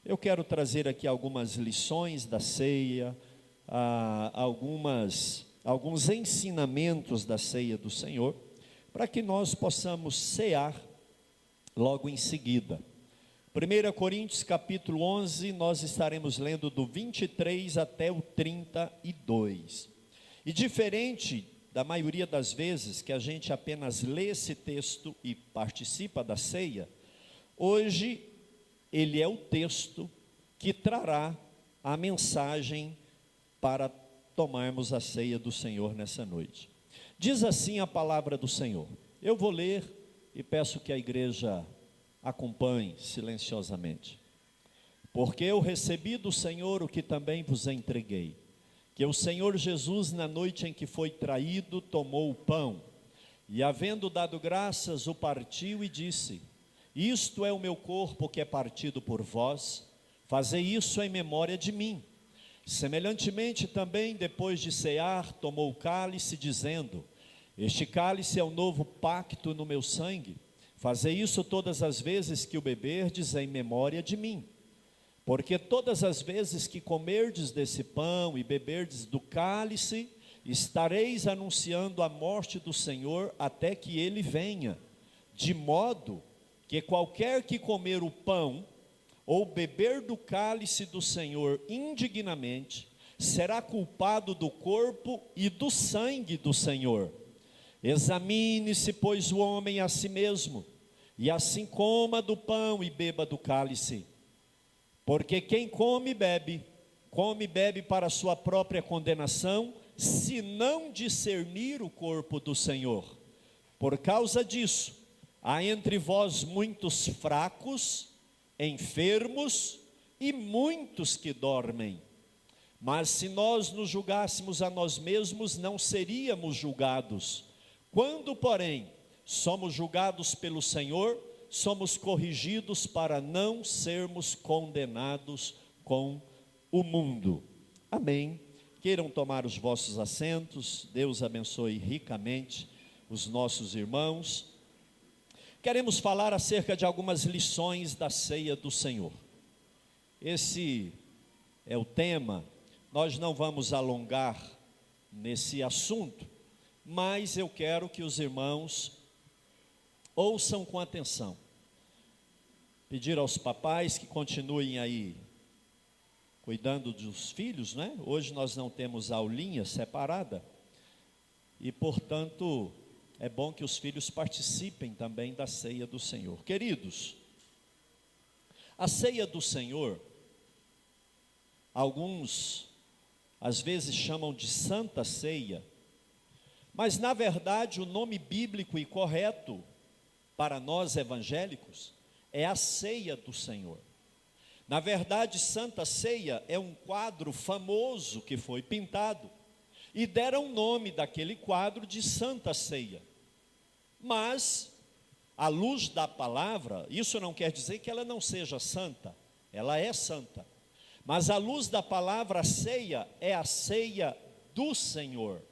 Eu quero trazer aqui algumas lições da ceia, alguns ensinamentos da ceia do Senhor, para que nós possamos cear logo em seguida. 1 Coríntios capítulo 11, nós estaremos lendo do 23 até o 32. E diferente da maioria das vezes que a gente apenas lê esse texto e participa da ceia, hoje ele é o texto que trará a mensagem para tomarmos a ceia do Senhor nessa noite. Diz assim a palavra do Senhor. Eu vou ler e peço que a igreja acompanhe silenciosamente. Porque eu recebi do Senhor o que também vos entreguei, que o Senhor Jesus, na noite em que foi traído, tomou o pão, e havendo dado graças, o partiu e disse: isto é o meu corpo que é partido por vós, fazei isso em memória de mim. Semelhantemente também, depois de cear, tomou o cálice, dizendo: este cálice é o novo pacto no meu sangue, fazei isso todas as vezes que o beberdes em memória de mim. Porque todas as vezes que comerdes desse pão e beberdes do cálice, estareis anunciando a morte do Senhor até que ele venha. De modo que qualquer que comer o pão ou beber do cálice do Senhor indignamente, será culpado do corpo e do sangue do Senhor. Examine-se, pois, o homem a si mesmo, e assim coma do pão e beba do cálice. Porque quem come e bebe para a sua própria condenação, se não discernir o corpo do Senhor. Por causa disso, há entre vós muitos fracos, enfermos e muitos que dormem. Mas se nós nos julgássemos a nós mesmos, não seríamos julgados. Quando, porém, somos julgados pelo Senhor, somos corrigidos para não sermos condenados com o mundo. Amém. Queiram tomar os vossos assentos. Deus abençoe ricamente os nossos irmãos. Queremos falar acerca de algumas lições da ceia do Senhor. Esse é o tema. Nós não vamos alongar nesse assunto, mas eu quero que os irmãos ouçam com atenção. Pedir aos papais que continuem aí cuidando dos filhos, né? Hoje nós não temos aulinha separada e, portanto, é bom que os filhos participem também da ceia do Senhor. Queridos, a ceia do Senhor, alguns às vezes chamam de Santa Ceia, mas na verdade o nome bíblico e correto para nós evangélicos é a ceia do Senhor. Na verdade, Santa Ceia é um quadro famoso que foi pintado e deram o nome daquele quadro de Santa Ceia. Mas, à luz da palavra, isso não quer dizer que ela não seja santa, ela é santa. Mas à luz da palavra, a ceia é a ceia do Senhor,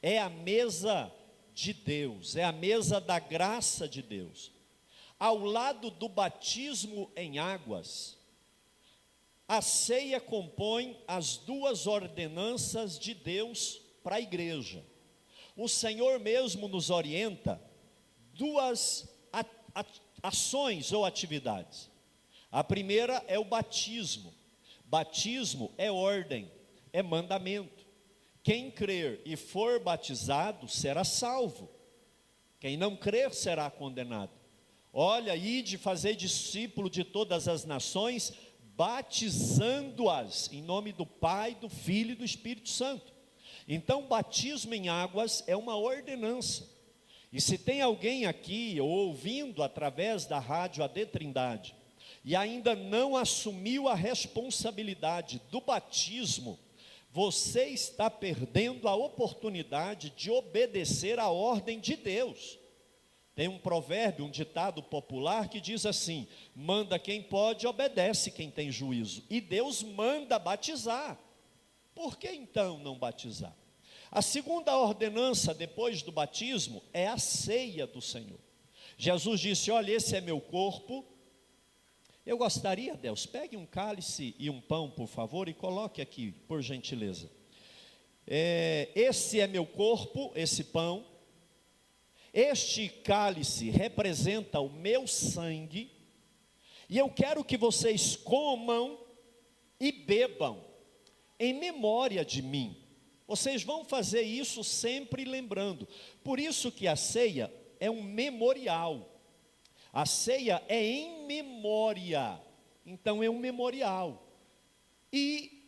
é a mesa de Deus, é a mesa da graça de Deus. Ao lado do batismo em águas, a ceia compõe as duas ordenanças de Deus para a igreja. O Senhor mesmo nos orienta duas ações ou atividades. A primeira é o batismo. Batismo é ordem, é mandamento. Quem crer e for batizado será salvo. Quem não crer será condenado. Olha, ide fazer discípulo de todas as nações, batizando-as em nome do Pai, do Filho e do Espírito Santo. Então, batismo em águas é uma ordenança. E se tem alguém aqui ouvindo através da rádio AD Trindade e ainda não assumiu a responsabilidade do batismo, você está perdendo a oportunidade de obedecer à ordem de Deus. Tem um provérbio, um ditado popular que diz assim: manda quem pode, obedece quem tem juízo. E Deus manda batizar. Por que então não batizar? A segunda ordenança depois do batismo é a ceia do Senhor. Jesus disse: olha, esse é meu corpo, Eu gostaria, Deus, pegue um cálice e um pão, por favor, e coloque aqui, por gentileza. Esse é meu corpo, esse pão. Este cálice representa o meu sangue. E eu quero que vocês comam e bebam em memória de mim. Vocês vão fazer isso sempre lembrando. Por isso que a ceia é um memorial. A ceia é em memória. Então é um memorial. E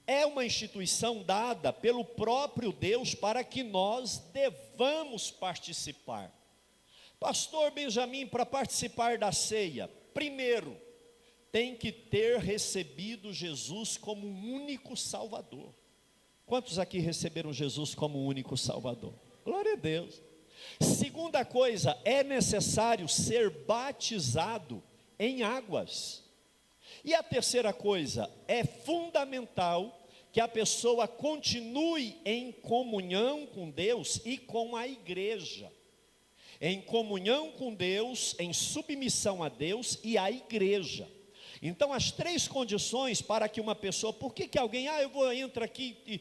é uma instituição dada pelo próprio Deus para que nós devamos participar. Pastor Benjamin, para participar da ceia, primeiro, tem que ter recebido Jesus como único Salvador. Quantos aqui receberam Jesus como único Salvador? Glória a Deus. Segunda coisa, é necessário ser batizado em águas. E a terceira coisa, é fundamental que a pessoa continue em comunhão com Deus e com a igreja. Em comunhão com Deus, em submissão a Deus e à igreja. Então, as três condições para que uma pessoa, por que alguém, entra aqui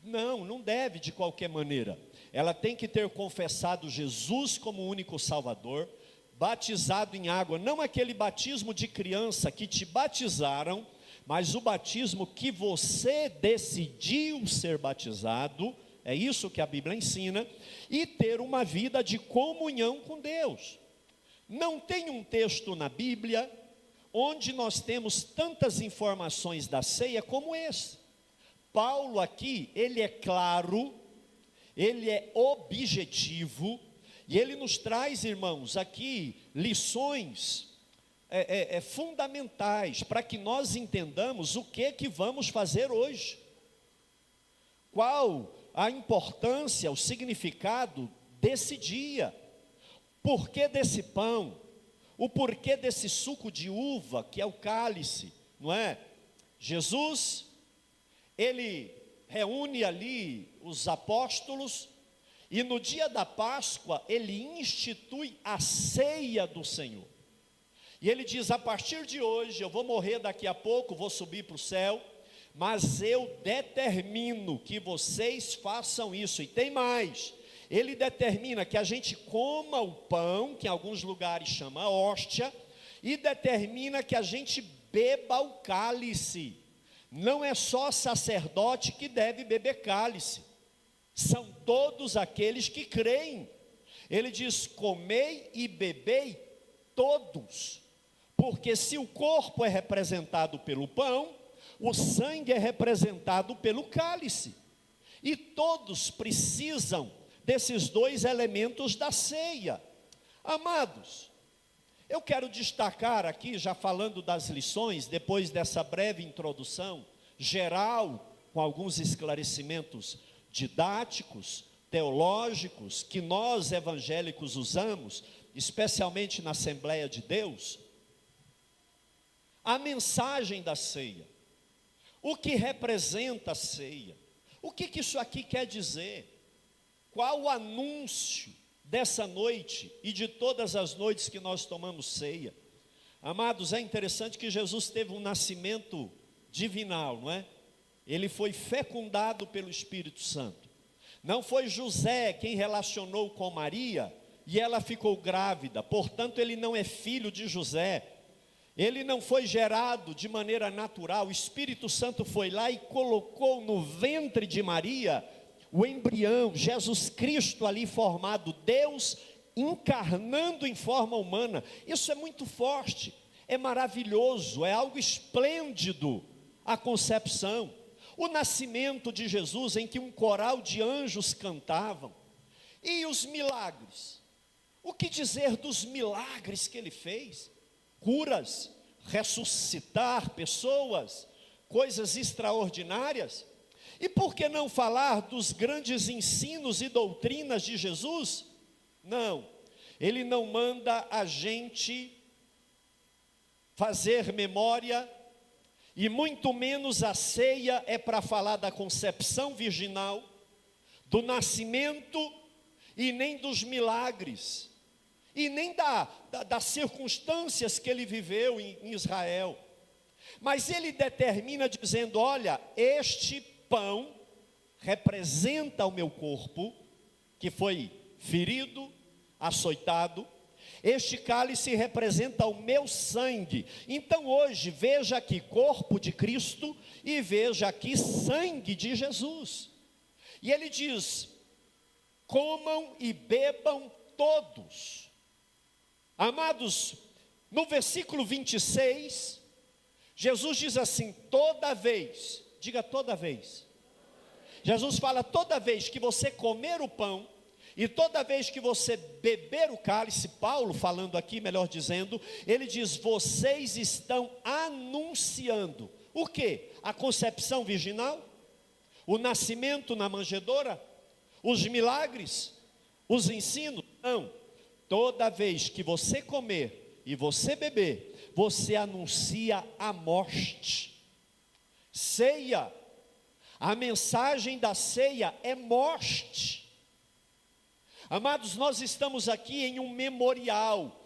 não deve de qualquer maneira. Ela tem que ter confessado Jesus como único Salvador, batizado em água, não aquele batismo de criança que te batizaram, mas o batismo que você decidiu ser batizado, é isso que a Bíblia ensina, e ter uma vida de comunhão com Deus. Não tem um texto na Bíblia onde nós temos tantas informações da ceia como esse. Paulo aqui, ele é claro, ele é objetivo, e ele nos traz, irmãos, aqui lições fundamentais para que nós entendamos o que vamos fazer hoje. Qual a importância, o significado desse dia, porquê desse pão, o porquê desse suco de uva, que é o cálice, não é? Jesus, ele reúne ali os apóstolos, e no dia da Páscoa, ele institui a ceia do Senhor. E ele diz, a partir de hoje, eu vou morrer daqui a pouco, vou subir para o céu, mas eu determino que vocês façam isso. E tem mais, ele determina que a gente coma o pão, que em alguns lugares chama hóstia, e determina que a gente beba o cálice. Não é só sacerdote que deve beber cálice, são todos aqueles que creem. Ele diz, comei e bebei todos, porque se o corpo é representado pelo pão, o sangue é representado pelo cálice, e todos precisam desses dois elementos da ceia. Amados, eu quero destacar aqui, já falando das lições, depois dessa breve introdução geral, com alguns esclarecimentos didáticos, teológicos, que nós evangélicos usamos, especialmente na Assembleia de Deus, a mensagem da ceia, o que representa a ceia, o que isso aqui quer dizer, qual o anúncio dessa noite e de todas as noites que nós tomamos ceia. Amados, é interessante que Jesus teve um nascimento divinal, não é? Ele foi fecundado pelo Espírito Santo. Não foi José quem relacionou com Maria e ela ficou grávida, portanto ele não é filho de José. Ele não foi gerado de maneira natural. O Espírito Santo foi lá e colocou no ventre de Maria o embrião, Jesus Cristo ali formado, Deus encarnando em forma humana. Isso é muito forte, é maravilhoso, é algo esplêndido, a concepção. O nascimento de Jesus, em que um coral de anjos cantavam. E os milagres, o que dizer dos milagres que ele fez? Curas, ressuscitar pessoas, coisas extraordinárias. E por que não falar dos grandes ensinos e doutrinas de Jesus? Não, ele não manda a gente fazer memória, e muito menos a ceia é para falar da concepção virginal, do nascimento e nem dos milagres. e nem das circunstâncias que ele viveu em Israel. Mas ele determina dizendo: olha, este pão representa o meu corpo, que foi ferido, açoitado. Este cálice representa o meu sangue. Então hoje, veja aqui corpo de Cristo e veja aqui sangue de Jesus. E ele diz: comam e bebam todos. Amados, no versículo 26, Jesus diz assim: toda vez, diga toda vez. Jesus fala: toda vez que você comer o pão e toda vez que você beber o cálice, Paulo falando aqui, melhor dizendo, ele diz: vocês estão anunciando o quê? A concepção virginal, o nascimento na manjedoura, os milagres, os ensinos? Não. Toda vez que você comer e você beber, você anuncia a morte. Ceia, a mensagem da ceia é morte. Amados, nós estamos aqui em um memorial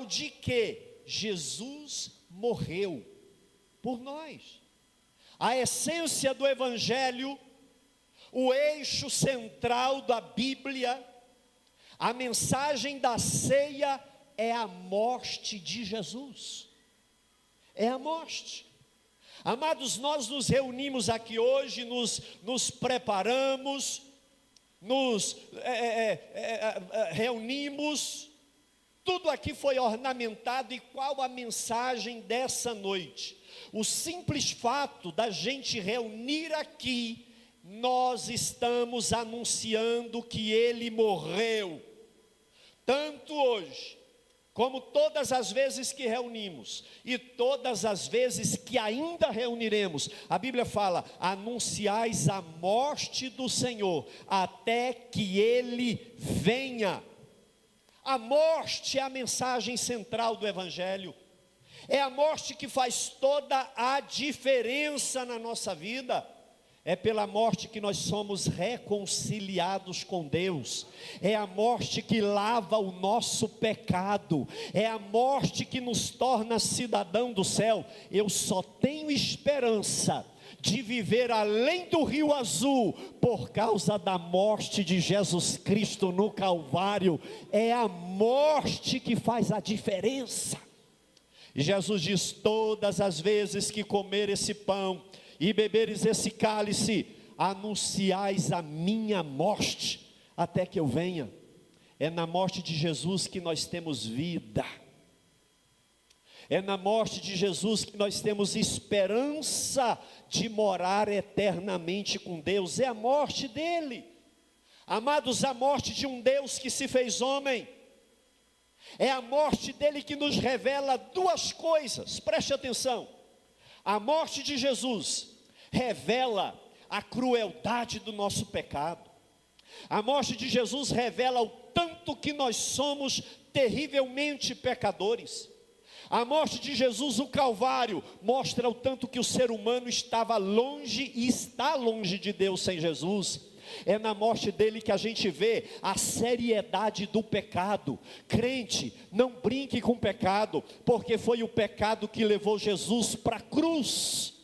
de que Jesus morreu por nós. A essência do Evangelho, o eixo central da Bíblia, a mensagem da ceia é a morte de Jesus. É a morte. Amados, nós nos reunimos aqui hoje, nos preparamos, reunimos, tudo aqui foi ornamentado. E qual a mensagem dessa noite? O simples fato da gente reunir aqui, nós estamos anunciando que Ele morreu, tanto hoje, como todas as vezes que reunimos, e todas as vezes que ainda reuniremos. A Bíblia fala: anunciais a morte do Senhor, até que Ele venha. A morte é a mensagem central do Evangelho. É a morte que faz toda a diferença na nossa vida. É pela morte que nós somos reconciliados com Deus. É a morte que lava o nosso pecado. É a morte que nos torna cidadão do céu. Eu só tenho esperança de viver além do Rio Azul por causa da morte de Jesus Cristo no Calvário. É a morte que faz a diferença. E Jesus diz: todas as vezes que comer esse pão e beberes esse cálice, anunciais a minha morte, até que eu venha. É na morte de Jesus que nós temos vida. É na morte de Jesus que nós temos esperança de morar eternamente com Deus. É a morte dele. Amados, a morte de um Deus que se fez homem. É a morte dele que nos revela duas coisas, preste atenção. A morte de Jesus revela a crueldade do nosso pecado. A morte de Jesus revela o tanto que nós somos terrivelmente pecadores. A morte de Jesus, o Calvário, mostra o tanto que o ser humano estava longe e está longe de Deus sem Jesus. É na morte dele que a gente vê a seriedade do pecado. Crente, não brinque com o pecado, porque foi o pecado que levou Jesus para a cruz.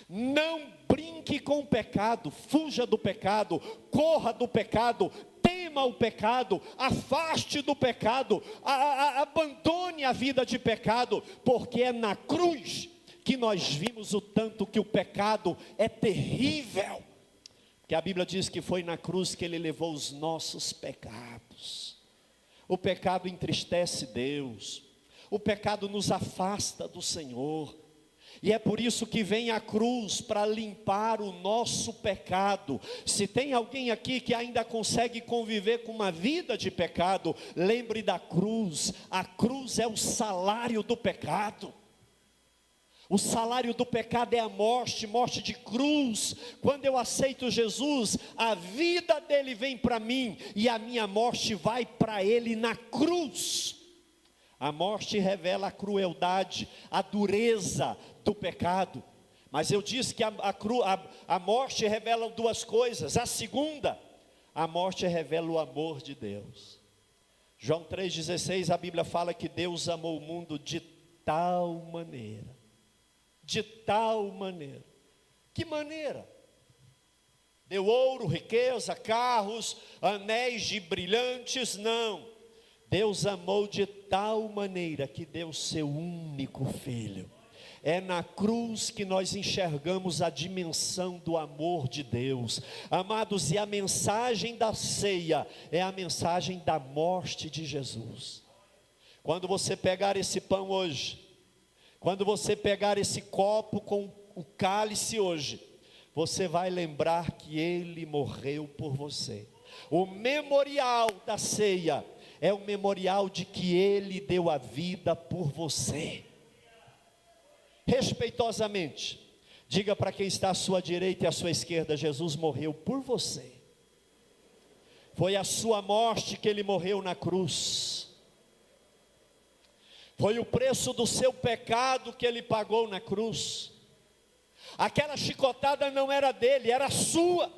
Não brinque com o pecado, fuja do pecado, corra do pecado, tema o pecado, afaste do pecado, abandone a vida de pecado, porque é na cruz que nós vimos o tanto que o pecado é terrível. Que a Bíblia diz que foi na cruz que ele levou os nossos pecados. O pecado entristece Deus, o pecado nos afasta do Senhor, e é por isso que vem a cruz para limpar o nosso pecado. Se tem alguém aqui que ainda consegue conviver com uma vida de pecado, lembre da cruz. A cruz é o salário do pecado. O salário do pecado é a morte, morte de cruz. Quando eu aceito Jesus, a vida dele vem para mim, e a minha morte vai para ele na cruz. A morte revela a crueldade, a dureza do pecado. Mas eu disse que a morte revela duas coisas. A segunda, a morte revela o amor de Deus. João 3,16, a Bíblia fala que Deus amou o mundo de tal maneira. De tal maneira. Que maneira? Deu ouro, riqueza, carros, anéis de brilhantes? Não. Deus amou de tal maneira que deu seu único filho. É na cruz que nós enxergamos a dimensão do amor de Deus. Amados, e a mensagem da ceia é a mensagem da morte de Jesus. Quando você pegar esse pão hoje, quando você pegar esse copo com o cálice hoje, você vai lembrar que Ele morreu por você. O memorial da ceia é o memorial de que Ele deu a vida por você. Respeitosamente, diga para quem está à sua direita e à sua esquerda: Jesus morreu por você. Foi a sua morte que Ele morreu na cruz. Foi o preço do seu pecado que Ele pagou na cruz. Aquela chicotada não era dele, era sua.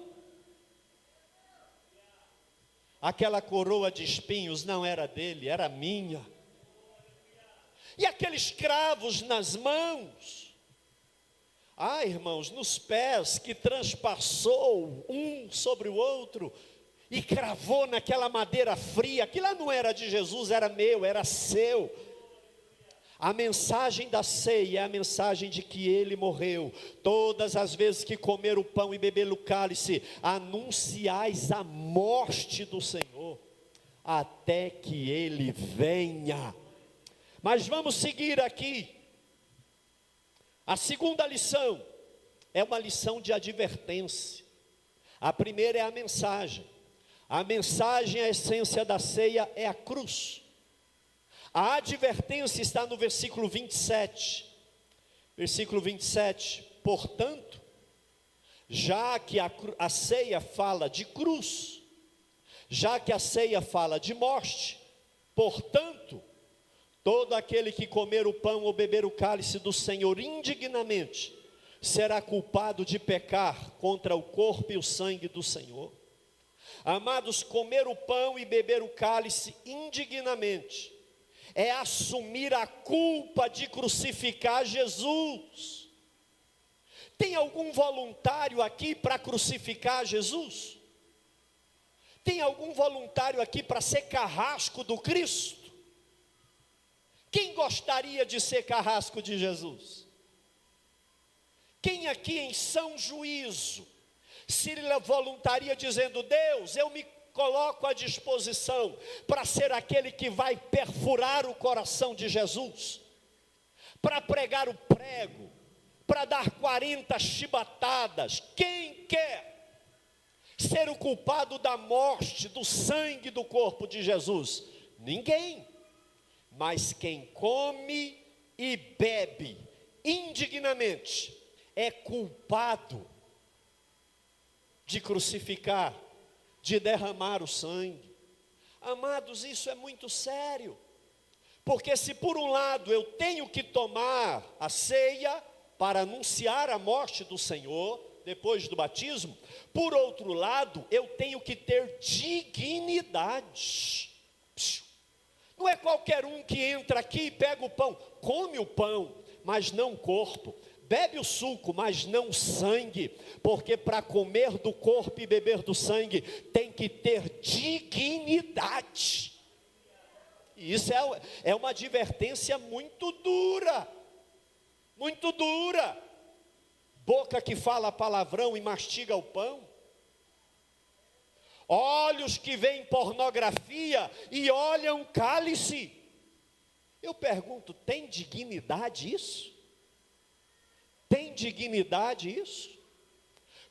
Aquela coroa de espinhos não era dele, era minha. E aqueles cravos nas mãos, irmãos, nos pés, que transpassou um sobre o outro e cravou naquela madeira fria, aquilo lá não era de Jesus, era meu, era seu. A mensagem da ceia é a mensagem de que Ele morreu. Todas as vezes que comer o pão e beber o cálice, anunciais a morte do Senhor, até que Ele venha. Mas vamos seguir aqui. A segunda lição é uma lição de advertência. A primeira é a mensagem. A mensagem, a essência da ceia é a cruz. A advertência está no versículo 27. Versículo 27. Portanto, já que a ceia fala de cruz, já que a ceia fala de morte, portanto, todo aquele que comer o pão ou beber o cálice do Senhor indignamente, será culpado de pecar contra o corpo e o sangue do Senhor. Amados, comer o pão e beber o cálice indignamente é assumir a culpa de crucificar Jesus. Tem algum voluntário aqui para crucificar Jesus? Tem algum voluntário aqui para ser carrasco do Cristo? Quem gostaria de ser carrasco de Jesus? Quem aqui em são juízo se voluntaria dizendo: Deus, eu me coloco à disposição para ser aquele que vai perfurar o coração de Jesus, para pregar o prego, para dar 40 chibatadas? Quem quer ser o culpado da morte, do sangue, do corpo de Jesus? Ninguém. Mas quem come e bebe indignamente é culpado de crucificar, de derramar o sangue. Amados, isso é muito sério. Porque se por um lado eu tenho que tomar a ceia para anunciar a morte do Senhor, depois do batismo, por outro lado eu tenho que ter dignidade. Não é qualquer um que entra aqui e pega o pão, come o pão, mas não o corpo, bebe o suco, mas não o sangue, porque para comer do corpo e beber do sangue, tem que ter dignidade. E isso é uma advertência muito dura, muito dura. Boca que fala palavrão e mastiga o pão. Olhos que veem pornografia e olham cálice. Eu pergunto, tem dignidade isso? Tem dignidade isso?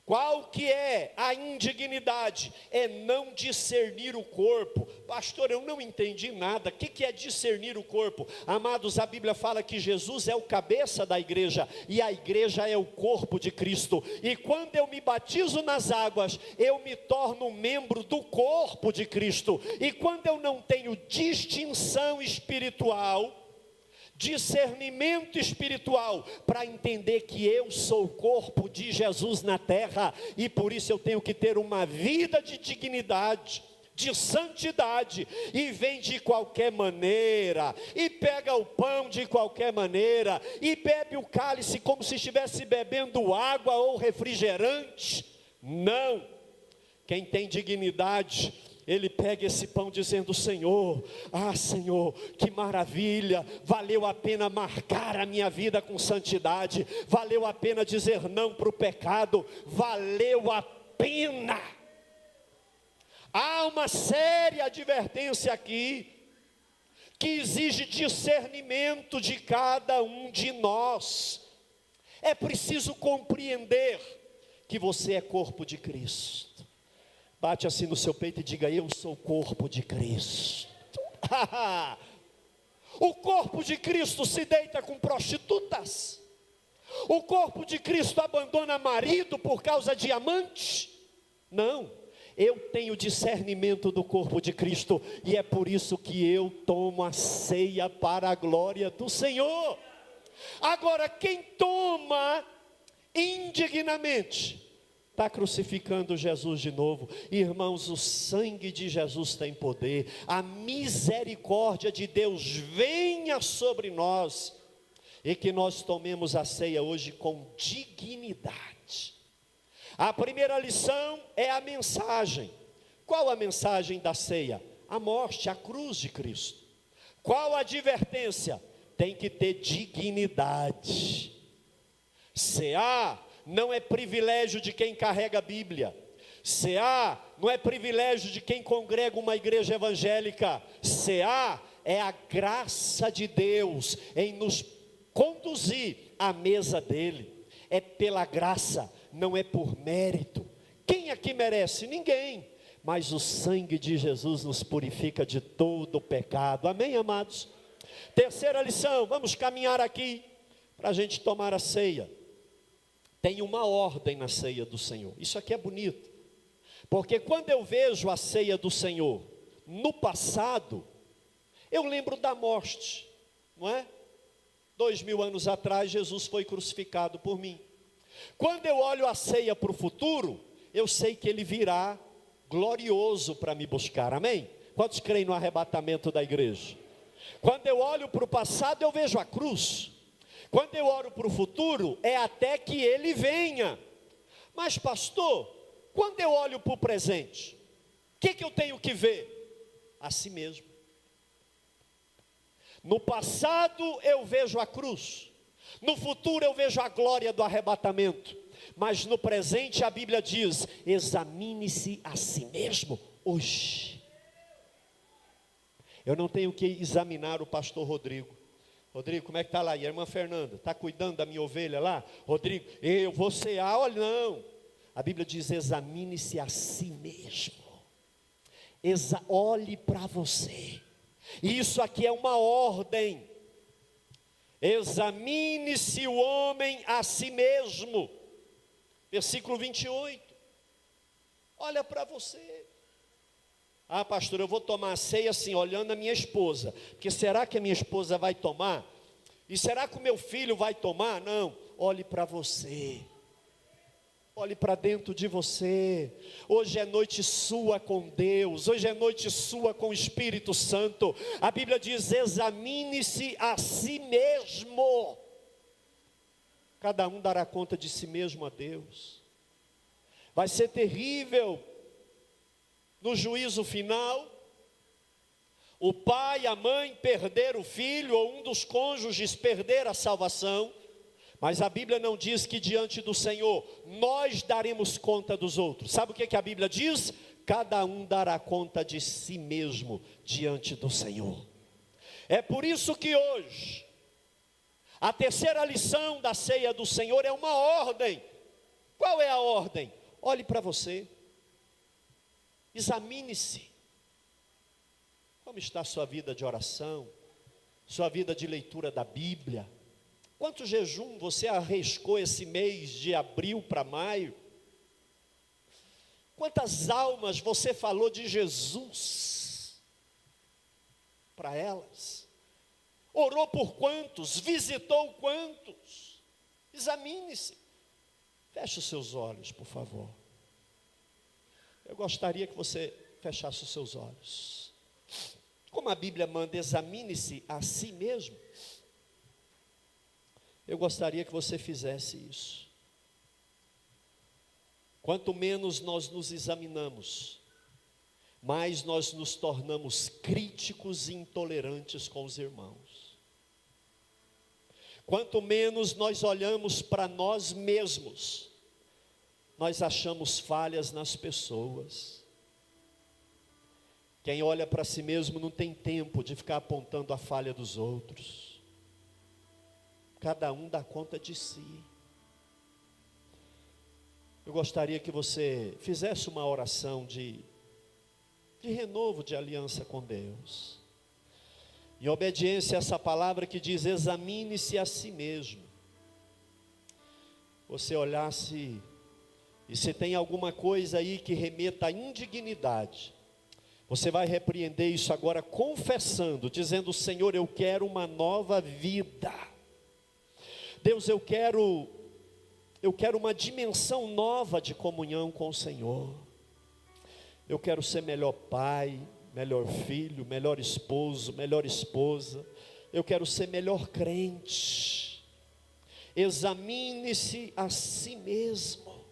Qual que é a indignidade? É não discernir o corpo. Pastor, eu não entendi nada. O que é discernir o corpo? Amados, a Bíblia fala que Jesus é o cabeça da igreja, e a igreja é o corpo de Cristo. E quando eu me batizo nas águas, eu me torno membro do corpo de Cristo. E quando eu não tenho distinção espiritual, discernimento espiritual, para entender que eu sou o corpo de Jesus na terra, e por isso eu tenho que ter uma vida de dignidade, de santidade, e vem de qualquer maneira, e pega o pão de qualquer maneira, e bebe o cálice como se estivesse bebendo água ou refrigerante. Não, quem tem dignidade, ele pega esse pão dizendo: Senhor, Senhor, que maravilha, valeu a pena marcar a minha vida com santidade, valeu a pena dizer não para o pecado, valeu a pena. Há uma séria advertência aqui, que exige discernimento de cada um de nós. É preciso compreender que você é corpo de Cristo. Bate assim no seu peito e diga: eu sou corpo de Cristo. O corpo de Cristo se deita com prostitutas. O corpo de Cristo abandona marido por causa de amante? Não. Eu tenho discernimento do corpo de Cristo, e é por isso que eu tomo a ceia para a glória do Senhor. Agora, quem toma indignamente, está crucificando Jesus de novo. Irmãos, o sangue de Jesus tem poder, a misericórdia de Deus venha sobre nós, e que nós tomemos a ceia hoje com dignidade. A primeira lição é a mensagem. Qual a mensagem da ceia? A morte, a cruz de Cristo. Qual a advertência? Tem que ter dignidade. Cear não é privilégio de quem carrega a Bíblia. Cear não é privilégio de quem congrega uma igreja evangélica. Cear é a graça de Deus em nos conduzir à mesa dele. É pela graça, não é por mérito. Quem aqui merece? Ninguém. Mas o sangue de Jesus nos purifica de todo o pecado. Amém, amados? Terceira lição, vamos caminhar aqui para a gente tomar a ceia. Tem uma ordem na ceia do Senhor. Isso aqui é bonito, porque quando eu vejo a ceia do Senhor no passado, eu lembro da morte, não é? 2000 anos atrás, Jesus foi crucificado por mim. Quando eu olho a ceia para o futuro, eu sei que ele virá glorioso para me buscar, amém? Quantos creem no arrebatamento da igreja? Quando eu olho para o passado, eu vejo a cruz. Quando eu olho para o futuro, é até que ele venha. Mas pastor, quando eu olho para o presente, o que eu tenho que ver? A si mesmo. No passado eu vejo a cruz, no futuro eu vejo a glória do arrebatamento, mas no presente a Bíblia diz: examine-se a si mesmo hoje. Eu não tenho que examinar o pastor Rodrigo. Rodrigo, como é que está lá? E a irmã Fernanda, está cuidando da minha ovelha lá? Rodrigo, eu vou cear, olha, não. A Bíblia diz: examine-se a si mesmo. Olhe para você. Isso aqui é uma ordem. Examine-se o homem a si mesmo. Versículo 28. Olha para você. Pastor, eu vou tomar a ceia assim, olhando a minha esposa, porque será que a minha esposa vai tomar? E será que o meu filho vai tomar? Não, olhe para você. Olhe para dentro de você. Hoje é noite sua com Deus. Hoje é noite sua com o Espírito Santo. A Bíblia diz: examine-se a si mesmo. Cada um dará conta de si mesmo a Deus. Vai ser terrível no juízo final, o pai, a mãe perder o filho, ou um dos cônjuges perder a salvação. Mas a Bíblia não diz que diante do Senhor nós daremos conta dos outros. Sabe o que a Bíblia diz? Cada um dará conta de si mesmo diante do Senhor. É por isso que hoje a terceira lição da ceia do Senhor é uma ordem. Qual é a ordem? Olhe para você. Examine-se. Como está a sua vida de oração? Sua vida de leitura da Bíblia? Quanto jejum você arriscou esse mês de abril para maio? Quantas almas você falou de Jesus para elas? Orou por quantos? Visitou quantos? Examine-se. Feche os seus olhos, por favor. Eu gostaria que você fechasse os seus olhos. Como a Bíblia manda, examine-se a si mesmo. Eu gostaria que você fizesse isso. Quanto menos nós nos examinamos, mais nós nos tornamos críticos e intolerantes com os irmãos. Quanto menos nós olhamos para nós mesmos, nós achamos falhas nas pessoas. Quem olha para si mesmo não tem tempo de ficar apontando a falha dos outros. Cada um dá conta de si. Eu gostaria que você fizesse uma oração de renovo de aliança com Deus. Em obediência a essa palavra que diz, examine-se a si mesmo. Você olhasse, e se tem alguma coisa aí que remeta à indignidade, você vai repreender isso agora confessando, dizendo, Senhor, eu quero uma nova vida. Deus, eu quero uma dimensão nova de comunhão com o Senhor. Eu quero ser melhor pai, melhor filho, melhor esposo, melhor esposa. Eu quero ser melhor crente. Examine-se a si mesmo.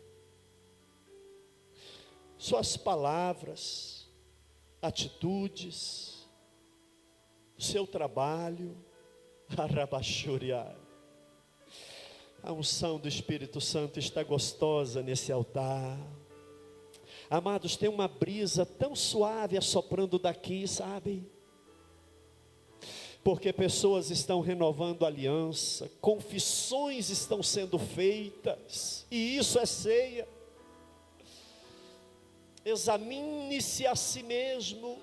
Suas palavras, atitudes, seu trabalho, a unção do Espírito Santo está gostosa nesse altar. Amados, tem uma brisa tão suave assoprando daqui, sabe? Porque pessoas estão renovando aliança, confissões estão sendo feitas, e isso é ceia. Examine-se a si mesmo,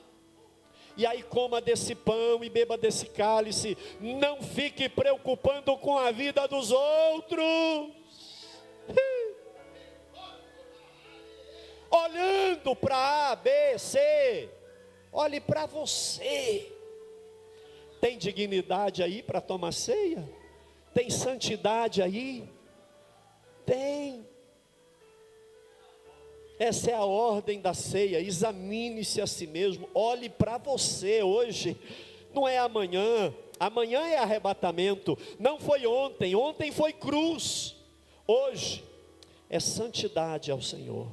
e aí coma desse pão e beba desse cálice. Não fique preocupando com a vida dos outros, olhando para A, B, C. Olhe para você. Tem dignidade aí para tomar ceia? Tem santidade aí? Tem. Essa é a ordem da ceia. Examine-se a si mesmo. Olhe para você hoje. Não é amanhã. Amanhã é arrebatamento. Não foi ontem. Ontem foi cruz. Hoje é santidade ao Senhor.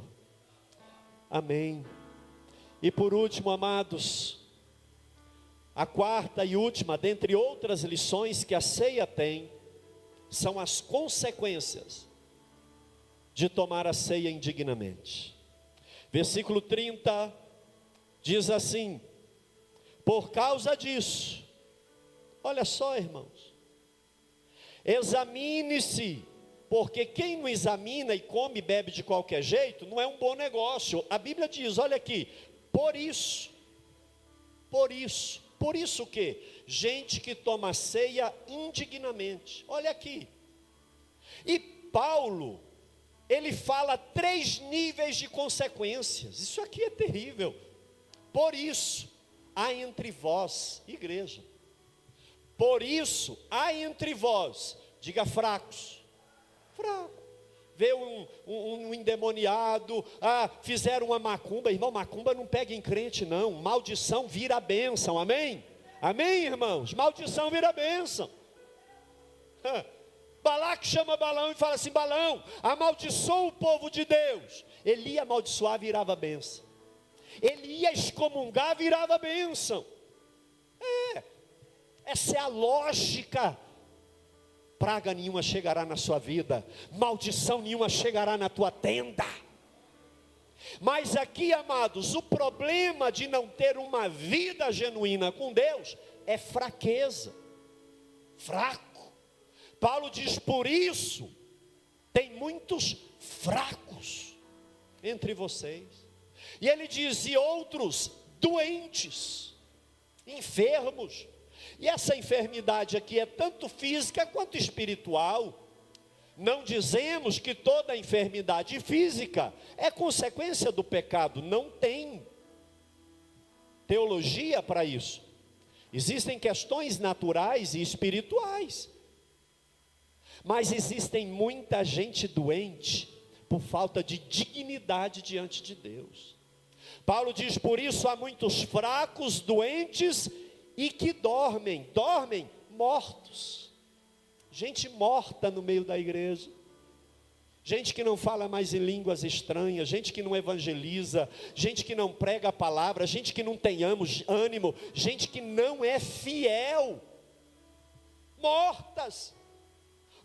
Amém. E por último, amados, a quarta e última, dentre outras lições que a ceia tem, são as consequências de tomar a ceia indignamente. Versículo 30 diz assim: por causa disso, olha só, irmãos, examine-se, porque quem não examina e come e bebe de qualquer jeito, não é um bom negócio. A Bíblia diz, olha aqui, por isso o quê? Gente que toma ceia indignamente. Olha aqui. E Paulo, ele fala 3 níveis de consequências. Isso aqui é terrível. Por isso, há entre vós, igreja. Por isso, há entre vós, diga fracos. Fraco. Vê um endemoniado, fizeram uma macumba. Irmão, macumba não pega em crente não. Maldição vira bênção, amém? Amém, irmãos? Maldição vira bênção. Balaque chama Balão e fala assim: Balão, amaldiçoa o povo de Deus. Ele ia amaldiçoar, virava bênção. Ele ia excomungar, virava bênção. Essa é a lógica. Praga nenhuma chegará na sua vida, maldição nenhuma chegará na tua tenda. Mas aqui, amados, o problema de não ter uma vida genuína com Deus é fraqueza, fraco. Paulo diz, por isso, tem muitos fracos entre vocês. E ele diz, e outros doentes, enfermos. E essa enfermidade aqui é tanto física quanto espiritual. Não dizemos que toda enfermidade física é consequência do pecado. Não tem teologia para isso. Existem questões naturais e espirituais. Mas existem muita gente doente por falta de dignidade diante de Deus. Paulo diz: por isso há muitos fracos, doentes e que dormem mortos. Gente morta no meio da igreja, gente que não fala mais em línguas estranhas, gente que não evangeliza, gente que não prega a palavra, gente que não tem ânimo, gente que não é fiel,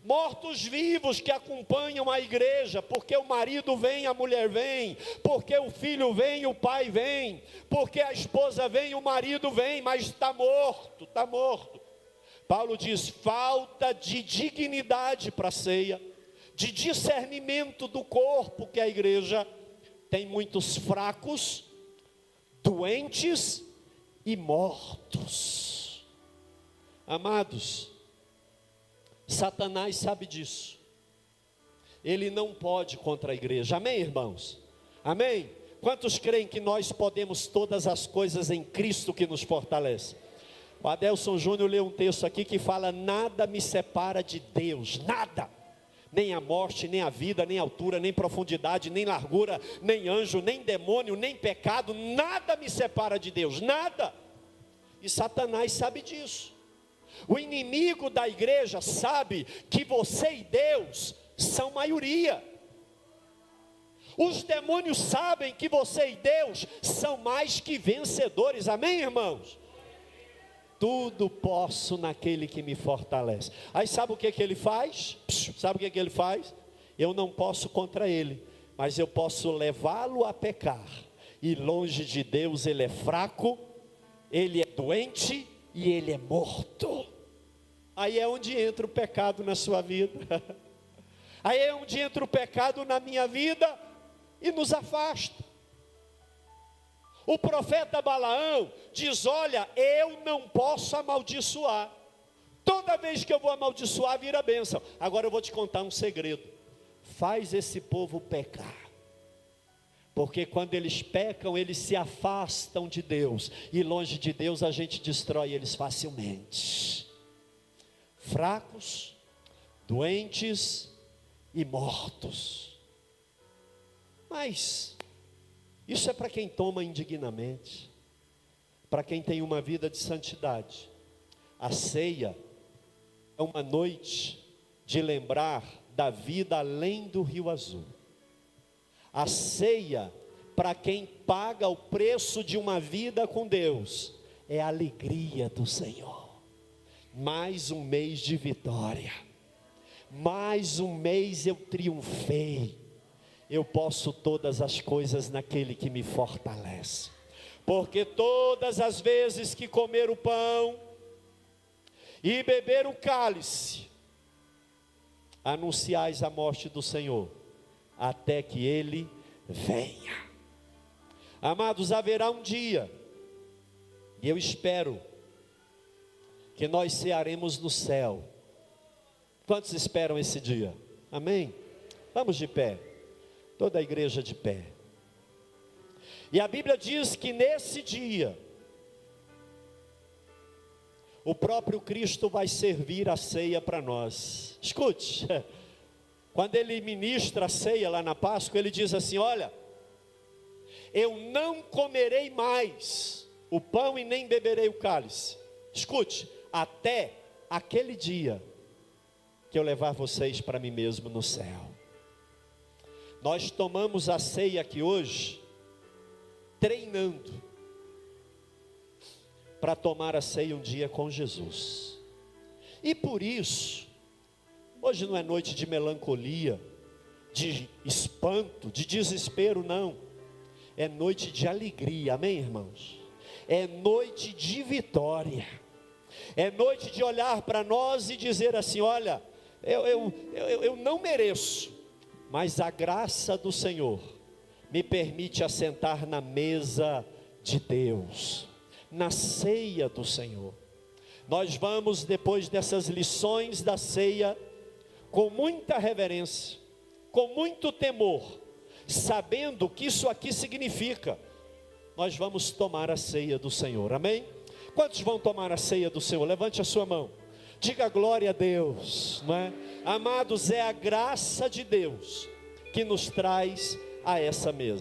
mortos vivos que acompanham a igreja, porque o marido vem, a mulher vem, porque o filho vem, o pai vem, porque a esposa vem, o marido vem, mas está morto. Paulo diz: falta de dignidade para a ceia, de discernimento do corpo, que a igreja tem muitos fracos, doentes e mortos. Amados, Satanás sabe disso, ele não pode contra a igreja, amém, irmãos? Amém? Quantos creem que nós podemos todas as coisas em Cristo que nos fortalece? O Adelson Júnior leu um texto aqui que fala: nada me separa de Deus, nada, nem a morte, nem a vida, nem a altura, nem profundidade, nem largura, nem anjo, nem demônio, nem pecado, nada me separa de Deus, nada. E Satanás sabe disso. O inimigo da igreja sabe que você e Deus são maioria. Os demônios sabem que você e Deus são mais que vencedores, amém, irmãos? Tudo posso naquele que me fortalece. Aí sabe o que ele faz? Sabe o que ele faz? Eu não posso contra ele, mas eu posso levá-lo a pecar. E longe de Deus ele é fraco, ele é doente e ele é morto. Aí é onde entra o pecado na sua vida. Aí é onde entra o pecado na minha vida e nos afasta. O profeta Balaão diz: olha, eu não posso amaldiçoar. Toda vez que eu vou amaldiçoar, vira bênção. Agora eu vou te contar um segredo: faz esse povo pecar, porque quando eles pecam, eles se afastam de Deus, e longe de Deus a gente destrói eles facilmente. Fracos, doentes e mortos. Mas isso é para quem toma indignamente, para quem tem uma vida de santidade. A ceia é uma noite de lembrar da vida além do Rio Azul. A ceia, para quem paga o preço de uma vida com Deus, é a alegria do Senhor. Mais um mês de vitória, mais um mês eu triunfei. Eu posso todas as coisas naquele que me fortalece. Porque todas as vezes que comer o pão e beber o cálice, anunciais a morte do Senhor, até que Ele venha. Amados, haverá um dia, e eu espero que nós cearemos no céu. Quantos esperam esse dia? Amém? Vamos de pé. Toda a igreja de pé. E a Bíblia diz que nesse dia, o próprio Cristo vai servir a ceia para nós. Escute, quando ele ministra a ceia lá na Páscoa, ele diz assim: olha, eu não comerei mais o pão e nem beberei o cálice. Escute, até aquele dia que eu levar vocês para mim mesmo no céu. Nós tomamos a ceia aqui hoje, treinando para tomar a ceia um dia com Jesus. E por isso, hoje não é noite de melancolia, de espanto, de desespero, não. É noite de alegria, amém, irmãos? É noite de vitória. É noite de olhar para nós e dizer assim: olha, eu não mereço, mas a graça do Senhor me permite assentar na mesa de Deus, na ceia do Senhor. Nós vamos, depois dessas lições da ceia, com muita reverência, com muito temor, sabendo o que isso aqui significa, nós vamos tomar a ceia do Senhor, amém? Quantos vão tomar a ceia do Senhor? Levante a sua mão, diga glória a Deus, não é? Amados, é a graça de Deus que nos traz a essa mesa.